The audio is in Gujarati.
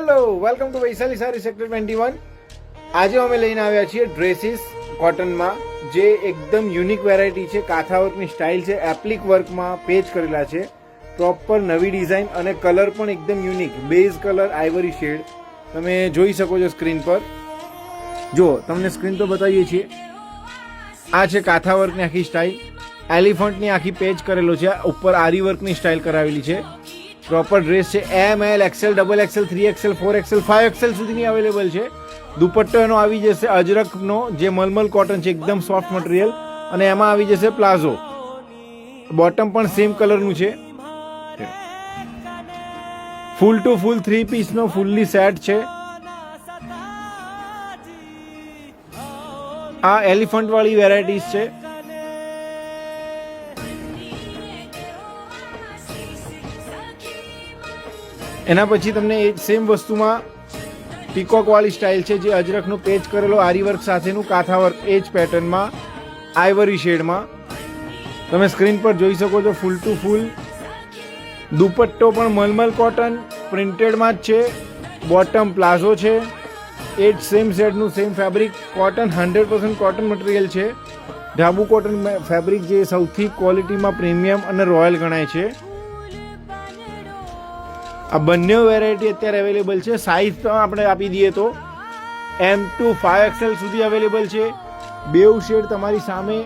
હેલો વેલકમ ટુ વૈશાલી સારી સેક્ટર 21। આજે અમે લઈને આવ્યા છીએ ડ્રેસીસ કોટનમાં, જે એકદમ યુનિક વેરાયટી છે। કાથા વર્કની સ્ટાઇલ છે, એપ્લિક વર્કમાં પેચ કરેલા છે, પ્રોપર નવી ડિઝાઇન અને કલર પણ એકદમ unique base colour ivory shade તમે જોઈ શકો છો સ્ક્રીન પર। જો તમને સ્ક્રીન પર બતાવીએ છીએ, આ છે કાથા વર્કની આખી સ્ટાઇલ। એલિફન્ટની આખી પેચ કરેલો છે, ઉપર આરી વર્કની સ્ટાઇલ કરાવેલી છે। પ્રોપર ડ્રેસ છે, M L XL double XL 3XL 4XL 5XL સુધીની અવેલેબલ છે। દુપટ્ટો એનો આવી જશે અજરકનો, જે મલમલ કોટન છે, એકદમ સોફ્ટ મટીરિયલ, અને એમાં આવી જશે પ્લાઝો। બોટમ પણ સેમ કલરનું છે। ફૂલ ટુ ફૂલ 3 પીસનો ફૂલ્લી સેટ છે। આ એલિફન્ટ વાળી વેરાયટીઝ છે। એના પછી તમને એ સેમ વસ્તુમાં પીકોક વાળી સ્ટાઇલ છે, જે અજરકનો પેચ કરેલો આરી વર્ક સાથેનું કાથા વર્ક એ જ પેટર્નમાં આઇવરી શેડમાં તમે સ્ક્રીન પર જોઈ શકો છો। ફૂલ ટુ ફૂલ દુપટ્ટો પણ મલમલ કોટન પ્રિન્ટેડમાં જ છે, બોટમ પ્લાઝો છે, એ જ સેમ શેડનું same fabric, cotton 100% cotton material છે। ઢાબુ કોટન ફેબ્રિક, જે સૌથી ક્વોલિટીમાં પ્રીમિયમ અને રોયલ ગણાય છે। આ બંને વેરાયટી અત્યારે અવેલેબલ છે। સાઇઝ પણ આપણે આપી દઈએ તો M to 5XL સુધી અવેલેબલ છે। બેઉ શેડ તમારી સામે